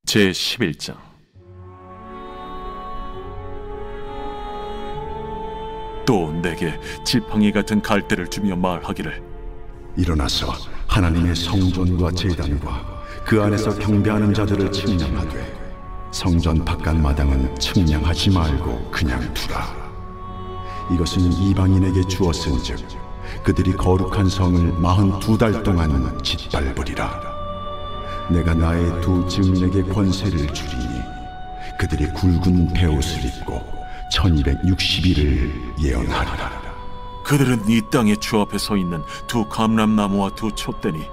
제11장. 또 내게 지팡이 같은 갈대를 주며 말하기를, 일어나서 하나님의 성전과 제단과 그 안에서 경배하는 자들을 측량하되 성전 바깥 마당은 측량하지 말고 그냥 두라. 이것은 이방인에게 주었은즉 그들이 거룩한 성을 42달 동안 짓밟으리라. 내가 나의 두 증인에게 권세를 주리니 그들이 굵은 베옷을 입고 1260일을 예언하리라. 그들은 이 땅에 주 앞에 서 있는 두 감람나무와 두 촛대니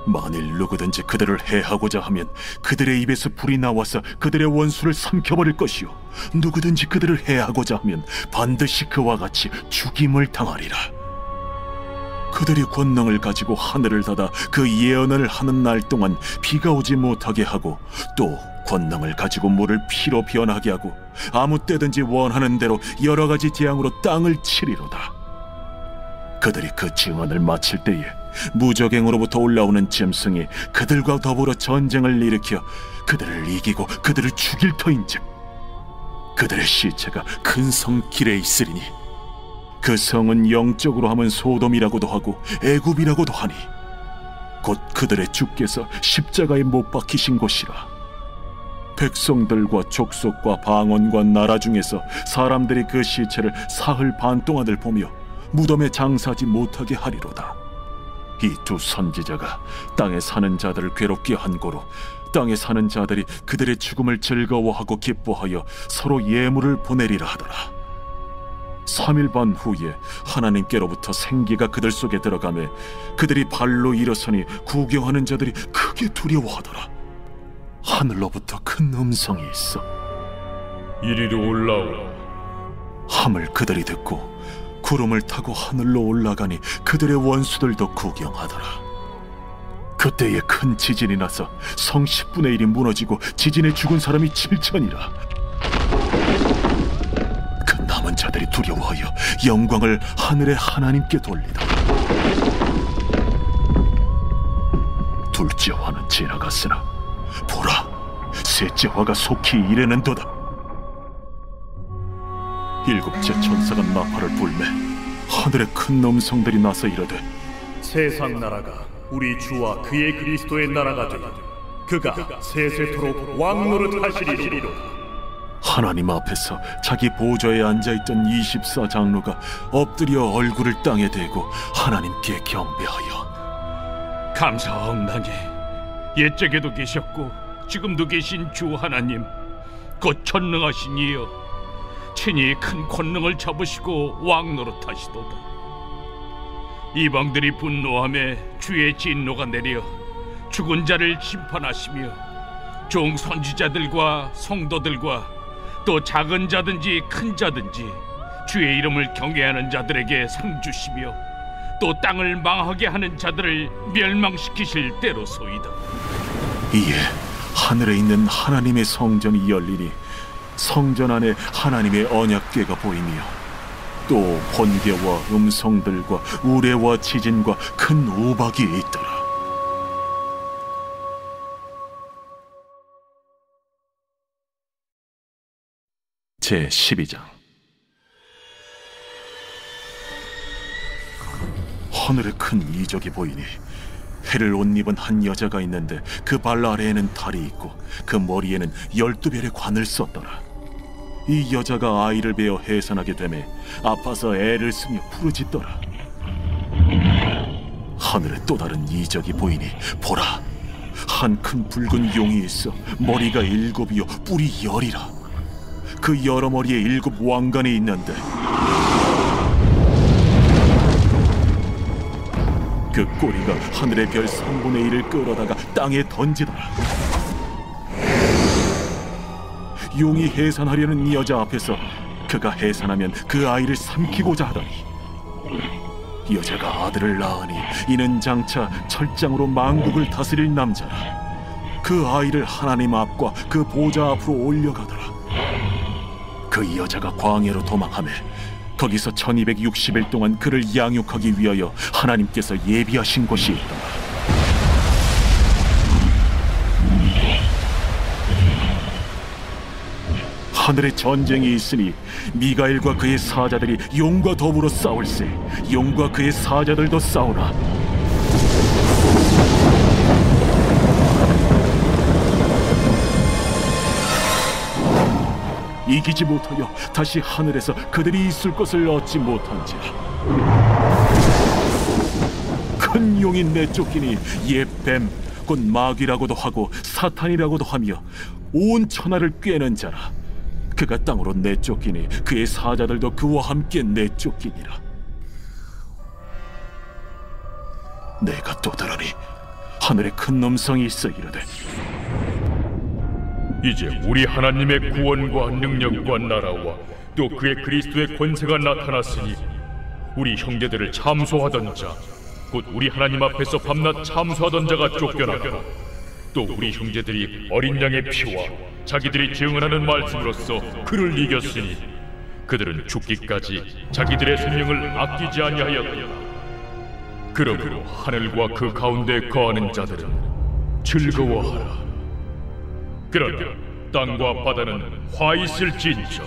만일 누구든지 그들을 해하고자 하면 그들의 입에서 불이 나와서 그들의 원수를 삼켜버릴 것이요, 누구든지 그들을 해하고자 하면 반드시 그와 같이 죽임을 당하리라. 그들이 권능을 가지고 하늘을 닫아 그 예언을 하는 날 동안 비가 오지 못하게 하고, 또 권능을 가지고 물을 피로 변하게 하고 아무 때든지 원하는 대로 여러 가지 재앙으로 땅을 치리로다. 그들이 그 증언을 마칠 때에 무적행으로부터 올라오는 짐승이 그들과 더불어 전쟁을 일으켜 그들을 이기고 그들을 죽일 터인즉 그들의 시체가 큰 성 길에 있으리니 그 성은 영적으로 하면 소돔이라고도 하고 애굽이라고도 하니 곧 그들의 주께서 십자가에 못 박히신 곳이라. 백성들과 족속과 방언과 나라 중에서 사람들이 그 시체를 사흘 반 동안을 보며 무덤에 장사하지 못하게 하리로다. 이 두 선지자가 땅에 사는 자들을 괴롭게 한 고로 땅에 사는 자들이 그들의 죽음을 즐거워하고 기뻐하여 서로 예물을 보내리라 하더라. 3일 반 후에 하나님께로부터 생기가 그들 속에 들어가매 그들이 발로 일어서니 구경하는 자들이 크게 두려워하더라. 하늘로부터 큰 음성이 있어 이리로 올라오라 함을 그들이 듣고 구름을 타고 하늘로 올라가니 그들의 원수들도 구경하더라. 그때에 큰 지진이 나서 성 10분의 1이 무너지고 지진에 죽은 사람이 7천이라. 그 남은 자들이 두려워하여 영광을 하늘의 하나님께 돌리더라. 둘째 화는 지나갔으나 보라, 셋째 화가 속히 이르는도다. 일곱째 천사가 나팔을 불매 하늘에 큰 음성들이 나서 이르되, 세상 나라가 우리 주와 그의 그리스도의 나라가 되어 그가 세세토록 왕노릇 하시리로다. 하나님 앞에서 자기 보좌에 앉아있던 24장로가 엎드려 얼굴을 땅에 대고 하나님께 경배하여, 감사하옵나니 옛적에도 계셨고 지금도 계신 주 하나님 곧 전능하신 이여, 친히 큰 권능을 잡으시고 왕노릇하시도다. 이방들이 분노하며 주의 진노가 내려 죽은 자를 심판하시며 종 선지자들과 성도들과 또 작은 자든지 큰 자든지 주의 이름을 경외하는 자들에게 상 주시며 또 땅을 망하게 하는 자들을 멸망시키실 때로소이다. 이에 하늘에 있는 하나님의 성전이 열리니 성전 안에 하나님의 언약궤가 보이며 또 번개와 음성들과 우레와 지진과 큰 우박이 있더라. 제12장. 하늘에 큰 이적이 보이니 해를 옷 입은 한 여자가 있는데 그 발 아래에는 달이 있고 그 머리에는 12별의 관을 썼더라. 이 여자가 아이를 베어 해산하게 되매 아파서 애를 쓰며 부르짖더라. 하늘에 또 다른 이적이 보이니 보라, 한 큰 붉은 용이 있어 머리가 7이요 뿔이 10이라. 그 여러 머리에 7 왕관이 있는데 그 꼬리가 하늘의 별 3분의 1을 끌어다가 땅에 던지더라. 용이 해산하려는 이 여자 앞에서 그가 해산하면 그 아이를 삼키고자 하더니 여자가 아들을 낳으니 이는 장차 철장으로 만국을 다스릴 남자라. 그 아이를 하나님 앞과 그 보좌 앞으로 올려가더라. 그 여자가 광야로 도망하며 거기서 1260일 동안 그를 양육하기 위하여 하나님께서 예비하신 곳이 있더라. 하늘에 전쟁이 있으니 미가엘과 그의 사자들이 용과 더불어 싸울세. 용과 그의 사자들도 싸우나. 이기지 못하여 다시 하늘에서 그들이 있을 것을 얻지 못한지라. 큰 용이 내쫓기니 옛 뱀 곧 마귀라고도 하고 사탄이라고도 하며 온 천하를 꿰는 자라. 그가 땅으로 내쫓기니 그의 사자들도 그와 함께 내쫓기니라. 내가 또 들으니 하늘에 큰 음성이 있어 이르되, 이제 우리 하나님의 구원과 능력과 나라와 또 그의 그리스도의 권세가 나타났으니 우리 형제들을 참소하던 자, 곧 우리 하나님 앞에서 밤낮 참소하던 자가 쫓겨나고 또 우리 형제들이 어린 양의 피와 자기들이 증언하는 말씀으로써 그를 이겼으니 그들은 죽기까지 자기들의 생명을 아끼지 아니하였다. 그러므로 하늘과 그 가운데 거하는 자들은 즐거워하라. 그러나 땅과 바다는 화 있을진저.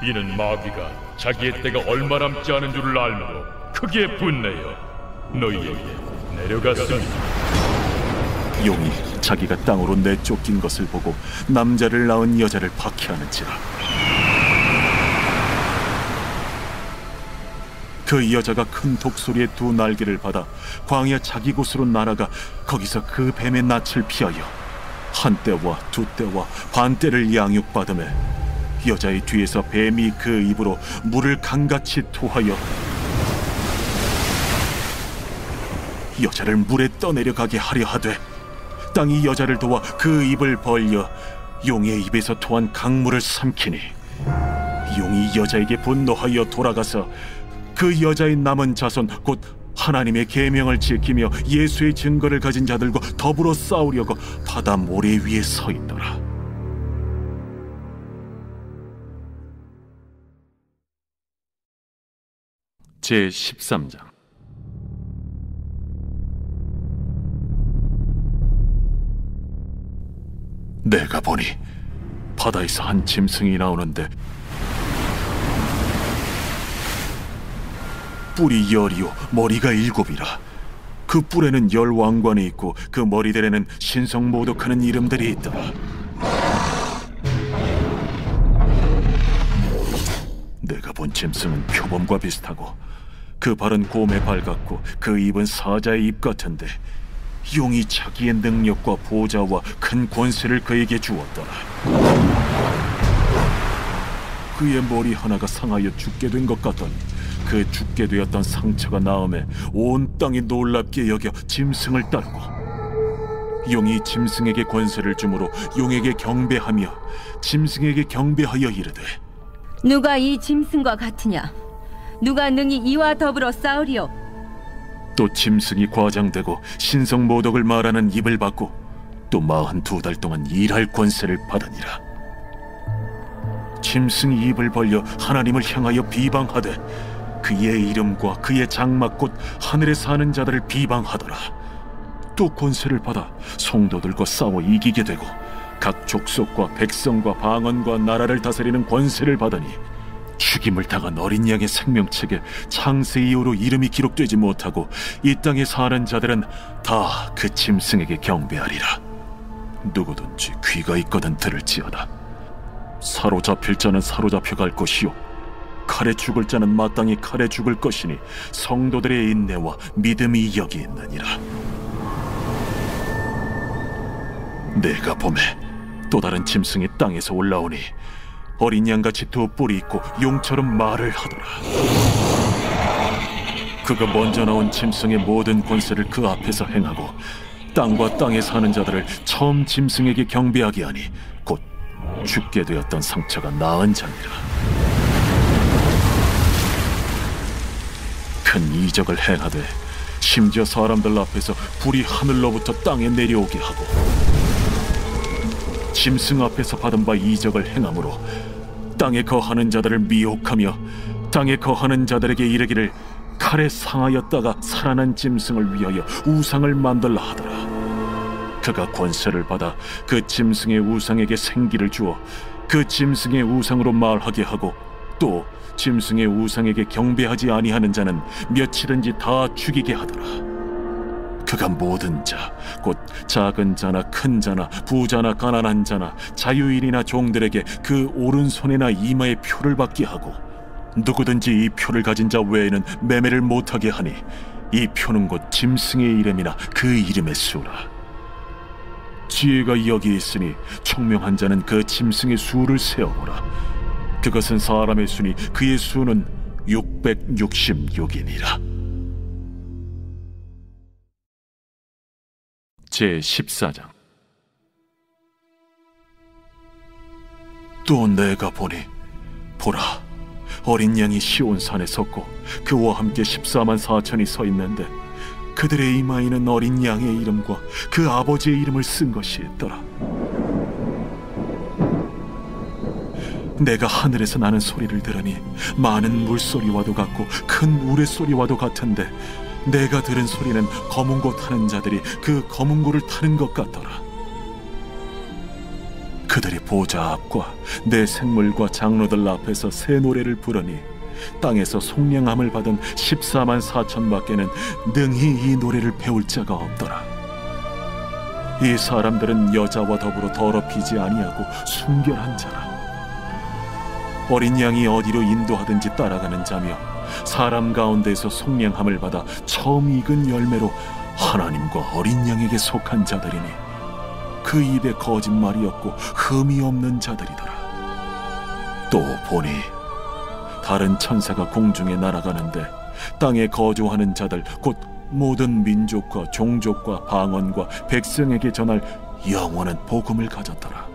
이는 마귀가 자기의 때가 얼마 남지 않은 줄을 알므로 크게 분내어 너희에게 내려갔습니다. 용이 자기가 땅으로 내쫓긴 것을 보고 남자를 낳은 여자를 박해하는지라. 그 여자가 큰 독소리의 두 날개를 받아 광야 자기 곳으로 날아가 거기서 그 뱀의 낯을 피하여 한 때와 두 때와 반 때를 양육받으매 여자의 뒤에서 뱀이 그 입으로 물을 강같이 토하여 여자를 물에 떠내려가게 하려 하되 땅이 여자를 도와 그 입을 벌려 용의 입에서 토한 강물을 삼키니 용이 여자에게 분노하여 돌아가서 그 여자의 남은 자손 곧 하나님의 계명을 지키며 예수의 증거를 가진 자들과 더불어 싸우려고 바다 모래 위에 서 있더라. 제13장. 내가 보니 바다에서 한 짐승이 나오는데 뿔이 10이요 머리가 7이라. 그 뿔에는 10 왕관이 있고 그 머리들에는 신성모독하는 이름들이 있더라. 내가 본 짐승은 표범과 비슷하고 그 발은 곰의 발 같고 그 입은 사자의 입 같은데 용이 자기의 능력과 보좌와 큰 권세를 그에게 주었더라. 그의 머리 하나가 상하여 죽게 된 것 같더니 그 죽게 되었던 상처가 나음에 온 땅이 놀랍게 여겨 짐승을 따르고 용이 짐승에게 권세를 주므로 용에게 경배하며 짐승에게 경배하여 이르되, 누가 이 짐승과 같으냐? 누가 능히 이와 더불어 싸우리요? 또 짐승이 과장되고 신성모독을 말하는 입을 받고 또 42달 동안 일할 권세를 받으니라. 짐승이 입을 벌려 하나님을 향하여 비방하되 그의 이름과 그의 장막 곧 하늘에 사는 자들을 비방하더라. 또 권세를 받아 성도들과 싸워 이기게 되고 각 족속과 백성과 방언과 나라를 다스리는 권세를 받으니 죽임을 당한 어린 양의 생명책에 창세 이후로 이름이 기록되지 못하고 이 땅에 사는 자들은 다 그 짐승에게 경배하리라. 누구든지 귀가 있거든 들을지어다. 사로잡힐 자는 사로잡혀 갈 것이요 칼에 죽을 자는 마땅히 칼에 죽을 것이니 성도들의 인내와 믿음이 여기 있느니라. 내가 보매 또 다른 짐승이 땅에서 올라오니 어린 양같이 두 뿔이 있고 용처럼 말을 하더라. 그가 먼저 나온 짐승의 모든 권세를 그 앞에서 행하고 땅과 땅에 사는 자들을 처음 짐승에게 경배하게 하니 곧 죽게 되었던 상처가 나은 자니라. 큰 이적을 행하되 심지어 사람들 앞에서 불이 하늘로부터 땅에 내려오게 하고 짐승 앞에서 받은 바 이적을 행함으로 땅에 거하는 자들을 미혹하며 땅에 거하는 자들에게 이르기를 칼에 상하였다가 살아난 짐승을 위하여 우상을 만들라 하더라. 그가 권세를 받아 그 짐승의 우상에게 생기를 주어 그 짐승의 우상으로 말하게 하고 또 짐승의 우상에게 경배하지 아니하는 자는 며칠든지 다 죽이게 하더라. 그가 모든 자, 곧 작은 자나 큰 자나 부자나 가난한 자나 자유인이나 종들에게 그 오른손이나 이마에 표를 받게 하고 누구든지 이 표를 가진 자 외에는 매매를 못하게 하니 이 표는 곧 짐승의 이름이나 그 이름의 수라. 지혜가 여기 있으니 총명한 자는 그 짐승의 수를 세어보라. 그것은 사람의 수니 그의 수는 666이니라. 제14장. 또 내가 보니 보라, 어린 양이 시온산에 섰고 그와 함께 14만 4천이 서 있는데 그들의 이마에는 어린 양의 이름과 그 아버지의 이름을 쓴 것이 있더라. 내가 하늘에서 나는 소리를 들으니 많은 물소리와도 같고 큰 우레소리와도 같은데 내가 들은 소리는 검은고 타는 자들이 그 검은고를 타는 것 같더라. 그들이 보좌 앞과 내 생물과 장로들 앞에서 새 노래를 부르니 땅에서 속량함을 받은 14만 4천 밖에는 능히 이 노래를 배울 자가 없더라. 이 사람들은 여자와 더불어 더럽히지 아니하고 순결한 자라. 어린 양이 어디로 인도하든지 따라가는 자며 사람 가운데에서 속량함을 받아 처음 익은 열매로 하나님과 어린 양에게 속한 자들이니 그 입에 거짓말이 없고 흠이 없는 자들이더라. 또 보니 다른 천사가 공중에 날아가는데 땅에 거주하는 자들 곧 모든 민족과 종족과 방언과 백성에게 전할 영원한 복음을 가졌더라.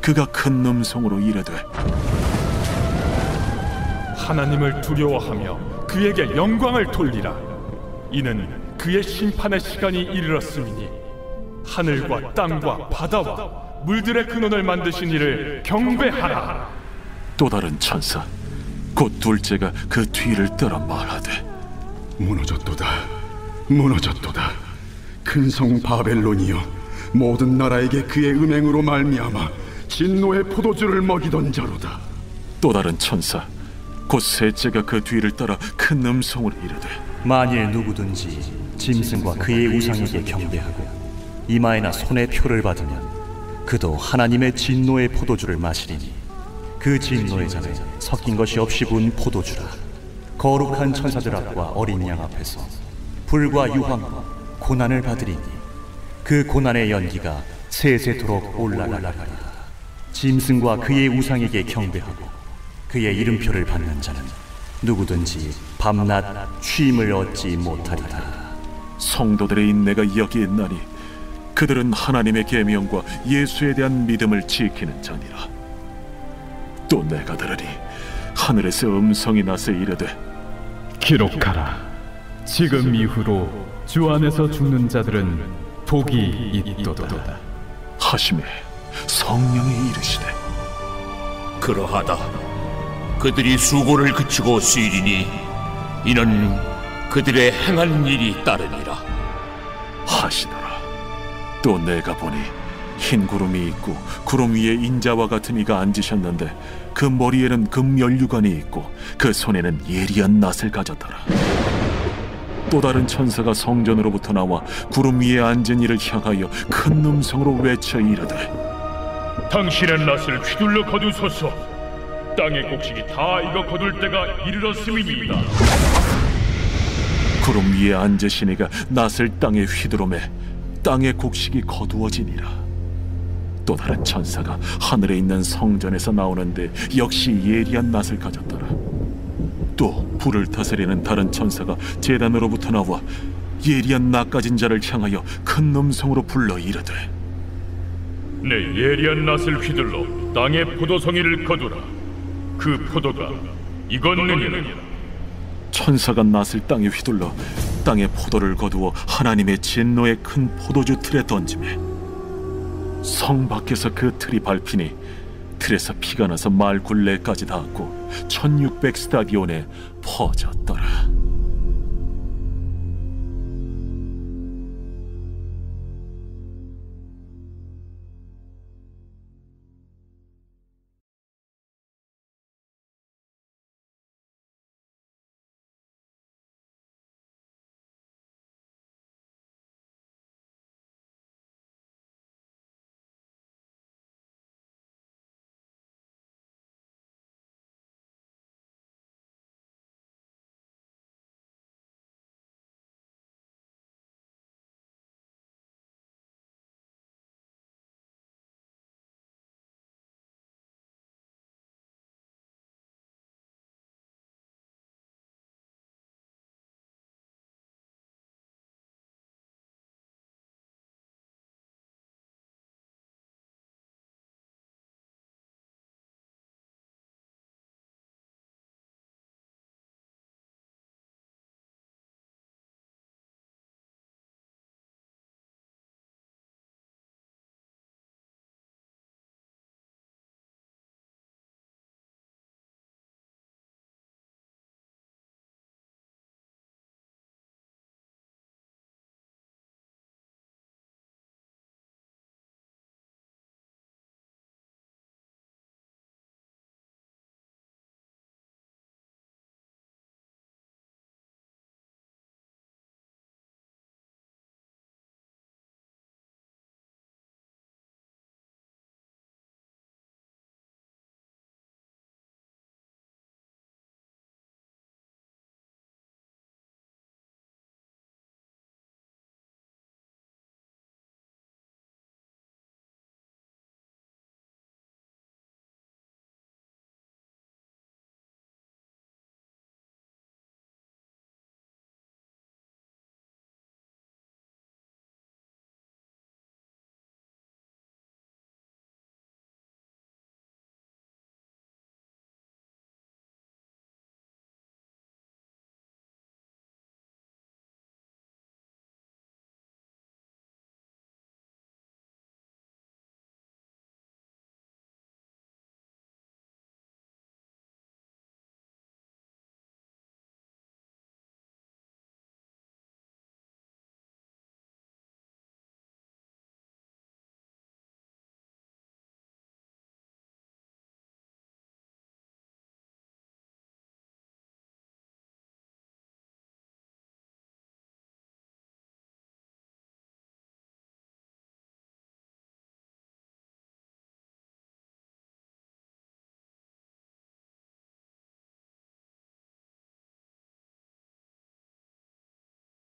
그가 큰 음성으로 이르되 하나님을 두려워하며 그에게 영광을 돌리라. 이는 그의 심판의 시간이 이르렀음이니 하늘과 땅과 바다와 물들의 근원을 만드신 이를 경배하라. 또 다른 천사 곧 둘째가 그 뒤를 따라 말하되 무너졌도다, 무너졌도다. 큰 성 바벨론이여, 모든 나라에게 그의 음행으로 말미암아 진노의 포도주를 먹이던 자로다. 또 다른 천사 곧 셋째가 그 뒤를 따라 큰 음성으로 이르되 만일 누구든지 짐승과 그의 우상에게 경배하고 이마에나 손에 표를 받으면 그도 하나님의 진노의 포도주를 마시리니 그 진노의 잔에 섞인 것이 없이 부은 포도주라. 거룩한 천사들 앞과 어린 양 앞에서 불과 유황과 고난을 받으리니 그 고난의 연기가 세세토록 올라가리라. 짐승과 그의 우상에게 경배하고 그의 이름표를 받는 자는 누구든지 밤낮 쉼을 얻지 못하리라. 성도들의 인내가 여기 있나니 그들은 하나님의 계명과 예수에 대한 믿음을 지키는 자니라. 또 내가 들으니 하늘에서 음성이 나서 이르되 기록하라. 지금 이후로 주 안에서 죽는 자들은 복이 있도다 하시매 성령이 이르시되 그러하다. 그들이 수고를 그치고 쉬리니 이는 그들의 행한 일이 따르니라 하시더라. 또 내가 보니 흰 구름이 있고 구름 위에 인자와 같은 이가 앉으셨는데 그 머리에는 금연류관이 있고 그 손에는 예리한 낫을 가졌더라. 또 다른 천사가 성전으로부터 나와 구름 위에 앉은 이를 향하여 큰 음성으로 외쳐 이르되 당신의 낫을 휘둘러 거두소서. 땅의 곡식이 다 익어 거둘 때가 이르렀음이니이다. 구름 위에 앉으신 이가 낫을 땅에 휘두르매 땅의 곡식이 거두어지니라. 또 다른 천사가 하늘에 있는 성전에서 나오는데 역시 예리한 낫을 가졌더라. 또 불을 다스리는 다른 천사가 제단으로부터 나와 예리한 낫 가진 자를 향하여 큰 음성으로 불러 이르되 내 예리한 낫을 휘둘러 땅의 포도송이를 거두라. 그 포도가 익었느니라. 천사가 낫을 땅에 휘둘러 땅의 포도를 거두어 하나님의 진노의 큰 포도주 틀에 던지매 성 밖에서 그 틀이 밟히니 틀에서 피가 나서 말 굴레까지 닿았고 1600 스타디온에 퍼졌더라.